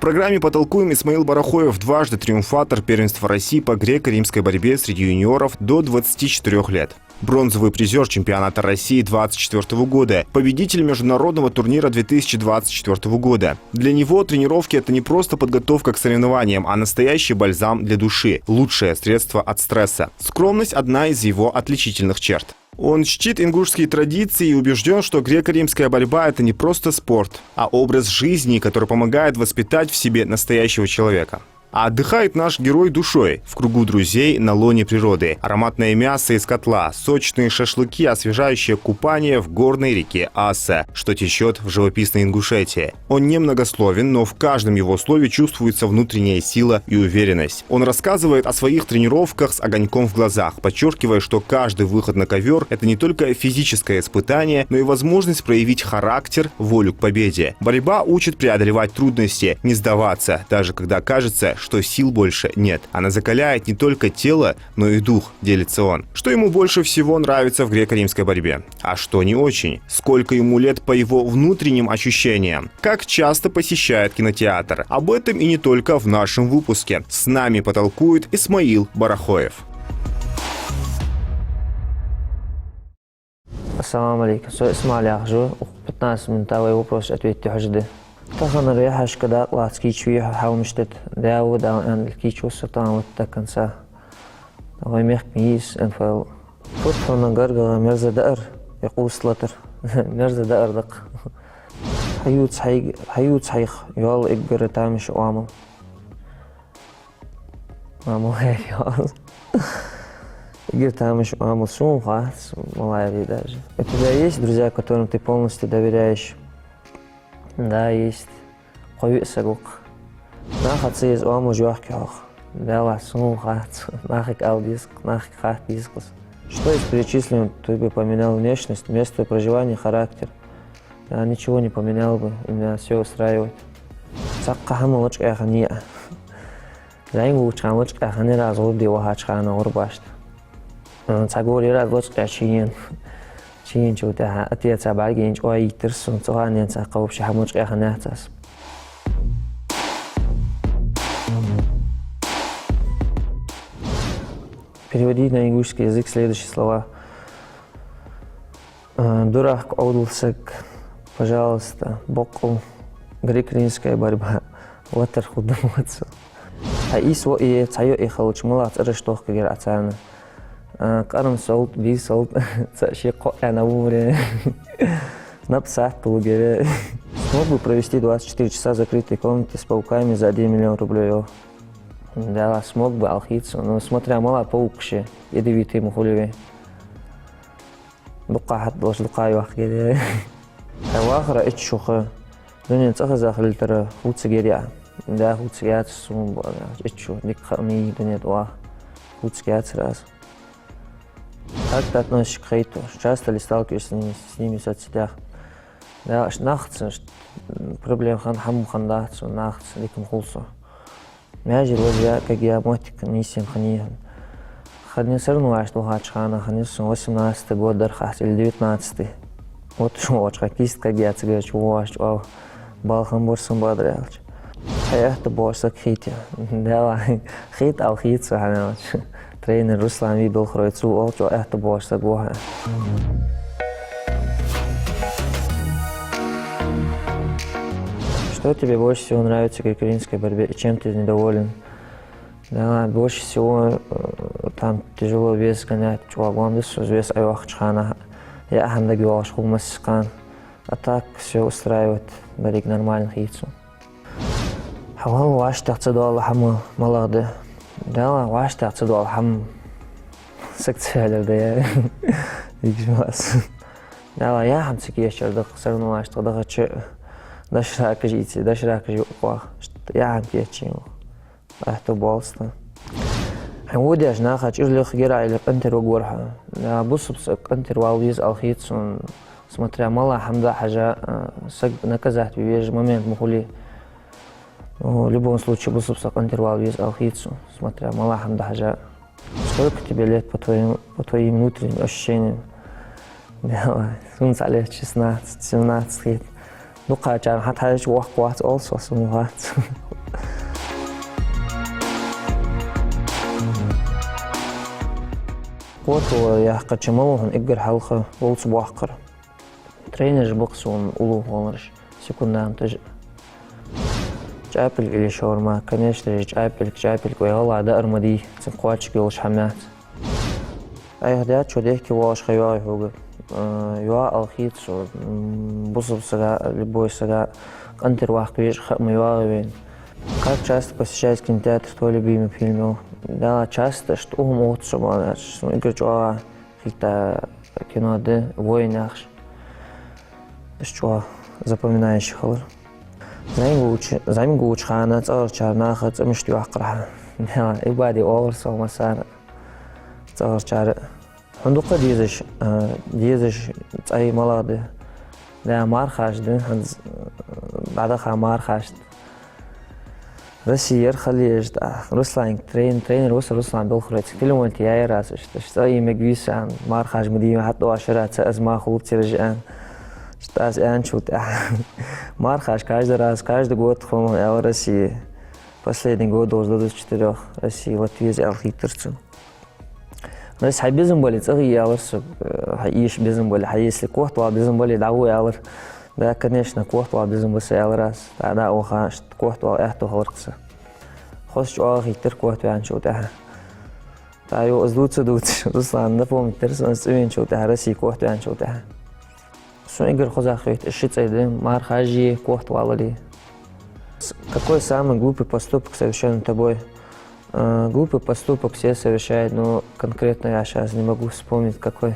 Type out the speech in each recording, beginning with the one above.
программе «Потолкуем» Исмаил Барахоев дважды триумфатор первенства России по греко-римской борьбе среди юниоров до 24 лет. Бронзовый призер чемпионата России 2024 года, победитель международного турнира 2024 года. Для него тренировки – это не просто подготовка к соревнованиям, а настоящий бальзам для души, лучшее средство от стресса. Скромность – одна из его отличительных черт. Он чтит ингушские традиции и убежден, что греко-римская борьба – это не просто спорт, а образ жизни, который помогает воспитать в себе настоящего человека. А отдыхает наш герой душой, в кругу друзей на лоне природы. Ароматное мясо из котла, сочные шашлыки, освежающее купание в горной реке Аса, что течет в живописной Ингушетии. Он немногословен, но в каждом его слове чувствуется внутренняя сила и уверенность. Он рассказывает о своих тренировках с огоньком в глазах, подчеркивая, что каждый выход на ковер – это не только физическое испытание, но и возможность проявить характер, волю к победе. Борьба учит преодолевать трудности, не сдаваться, даже когда кажется, что сил больше нет. Она закаляет не только тело, но и дух, делится он. Что ему больше всего нравится в греко-римской борьбе? А что не очень? Сколько ему лет по его внутренним ощущениям? Как часто посещает кинотеатр? Об этом и не только в нашем выпуске. С нами потолкует Исмаил Барахоев. Ассаламу алейкум. Исмаил Яхжу. 15-минутовой вопрос ответьте хожды. Тахан ряхаш когда лацкич виха хаумштет дауд ан кичу сатан вот так конца. Давай мех мис энфал. Футфона гарга мерзадар يقول سلطر مرزدار دق حيوت صحيح يال إجبر تعمش وعمل عمل هاي يال إجبر تعمش وعمل شو خلاص والله يبي даже. У тебя есть друзья, которым ты полностью доверяешь? Да, есть. Қой сагук. Нахат сез ому жуах кях. Да, сум хат. Нахик алдиск, нахик хат дискус. Что из перечисленного ты бы поменял внешность, место проживания, характер? Я ничего не поменял бы, и меня все устраивает. Саккахам лучка яхания. Займ лучка лучка яхания раз луби вахачхана урбашт. Цагори раз лучка чин. Чин чута отец абагин чуай терсун цуанен саккауп шахмучка яханиатас. Переводи на ингушский язык следующие слова. Дурак аудулсек, пожалуйста, бокл, греко-римская борьба, латер худоматься. А и свои цаю и халуч мулат арештох кагер ацана. Карам солт, би солт, цаши коя на умре. Напсат полугере. Смог бы провести 24 часа в закрытой комнате с пауками за 1 миллион рублей. Да, смог бы алхиться, но смотря мало паукши, ядовитые мухулевые. Дукахат долж дукаю ахгере. Авахра ичуха. Дунин цахазах литера хуцгеря. Да, хуцгят сумба. Ичу, дикхами дунет ва. Хуцгят раз. Как ты относишься к хейту? Часто ли сталкиваешься с ними в соцсетях? Да, нахтся, проблем хан хаму хандахцу, нахтся, диком хулсу. Мяжи лозя, как я мотик, нисим ханихан. Хадни сырнуаш тухачхана, ханисун 18-й год дархас или 19-й. Вот что, кист, как я цыгач, уаш, вау, балхан борсан бадрялч. Хаята борсак хитя. Да, хит алхитса ханалч. Тренер Руслан видел хройцу, олчо, это борсак уха. Что тебе больше всего нравится в греко-римской борьбе и чем ты недоволен? Да, больше всего там тяжело вес гонять, чувагон, вес айвахчхана. Я хандаги вашху масскан. А так все устраивает, барик нормальных яйцу. Хавал ваш тахцаду Аллахаму малады. Да, ваш тахцаду Аллахам секциялер да я. Игжмас. Да, я хамсики ящардах сарнуаш тагдага че. Дашрака жити, дашрака жуах. Я ампечим. Это болста. ودي عشان خاطر لك جرا إلى أنتر وجورها. بص أنتر والويز الخيط смотря мало хамда حاجة наказать بيجي момент مخولي. В любом случае бص أنتر والويز الخيط смотря мало хамда حاجة. Сколько тебе лет по твоим внутренним ощущениям? Давай, сунц عليه 16-17 лет. Ну, качан, хат хаш вах квас also сумват. قوتو يحقا تشموهن إقر حلقة ولس بوحقر ترينر بقسون أولو هونرش سيكون تج جابل إلي شورما كنيش تج جابل ويغلع دائر مدي تنقواتش بيوش حمات أي هديات شو ديكي واش خيواي هوغ يوا الخيط شو بصب سغا لبوي سغا قنتر واحد بيش خم يواغي وين как часто посещать кинотеатр, твой любимый фильм? Да, часто, что умот, что малыш, ну играть что какие-то кино, да, войнах, что запоминающих хлор. Займ гуч хана, цар чарнах, цамишти вахкра. Да, и бади оверс, масар, цар чар. Хундука дизеш, цай молоды. Да, мархаш, да, بعدها мархаш. Россия خليج روسلان ترينر وصل روسلان بالخريط كلهم انت يا راس اشتاي مجلس عن مارخاج مدينه حتى عشرات ازما خلط ترجعان اشتاز ان شوت مارخاج каждый раз каждый год хом я в России последний год до 24 Россия Латвия алхитерцу нас حبيزم более цаги я ларс حيش بيزم более حيس لكوحت وبيزم более دعوه يا лар да, конечно, кохту абизм бисел раз. Да, охаш кохту эхто хоркса. Хош ахитер кохту анчута. Та ё оздуца Руслан, да помню, терсон свинчута, Россия кохту анчута. Суигер хозахит, шицайды, мархажи кохту алали. Какой самый глупый поступок совершен тобой? Глупый поступок все совершают, но конкретно я сейчас не могу вспомнить какой.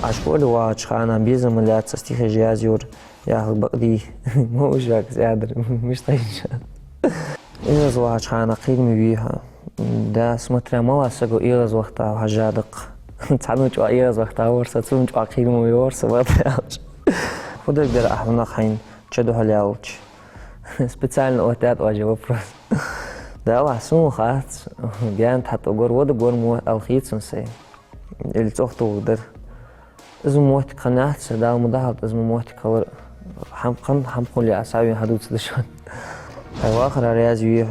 أشكال وأشخاص بيزم اللي تستيخ جازيور ياخذ بقدي مو جاك زادر مش طيش إيرز وأشخاص قيمة بيها ده سمتري ما أسقو إيرز وقتها وحجادق تعلم شو إيرز وقتها ورثة تسمع شو قيمة ويورثة ما تعرفش خدك در أحنا خين شدو هاليالش سبيشال وقتات واجي وبرز ده الله سمو خات جانت حتى قر ود قر مو الخيط سنسي اللي تأخذه در إذا موت قناعت سدا مدهط إذا موت كور حم قولي أصعبين حدود سدشون آخر رياضي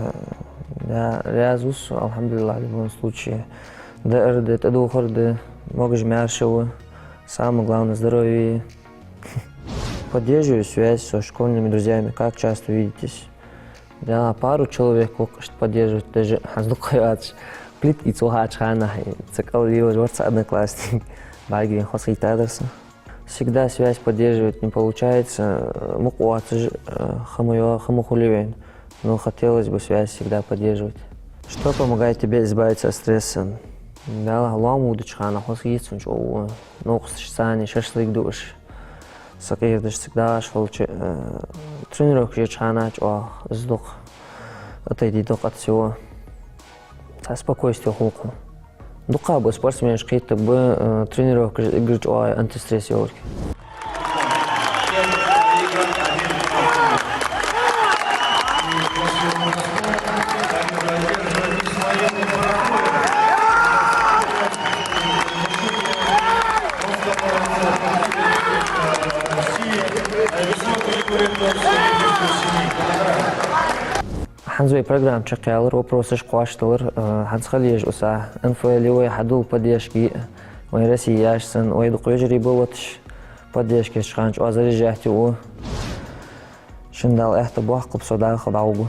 да رياضوس الحمد لله в любом случае да это дохор да могешь мяршего самое главное здоровье поддерживаю связь со школьными друзьями как часто видитесь да пару человек поддерживать даже хаздукач плит и цухач хана цикл его жорца одноклассник Баги хосхитадерса. Всегда связь поддерживать не получается. Мукуатж хамухуливен. Но хотелось бы связь всегда поддерживать. Что помогает тебе избавиться от стресса? Да, ламу удачхана хосхитсун чоу. Нокс шсани шашлык душ. Сакирдаш всегда шел тренировок жечхана чоу сдох. Отойди док от всего. Спокойствие хулку. Дука бы спортсмен шкейта бы тренировка играть антистресс йорки. حنزوي برنامج شقيالر وبروسش قواشتلر حنسخليج أسا أنفولي ويحدو بديشكي ويرسي ياشسن ويدق يجري بوتش بديشكي شخانش وازري جاهتي و شندال احتبوح قبصو داخل عوبو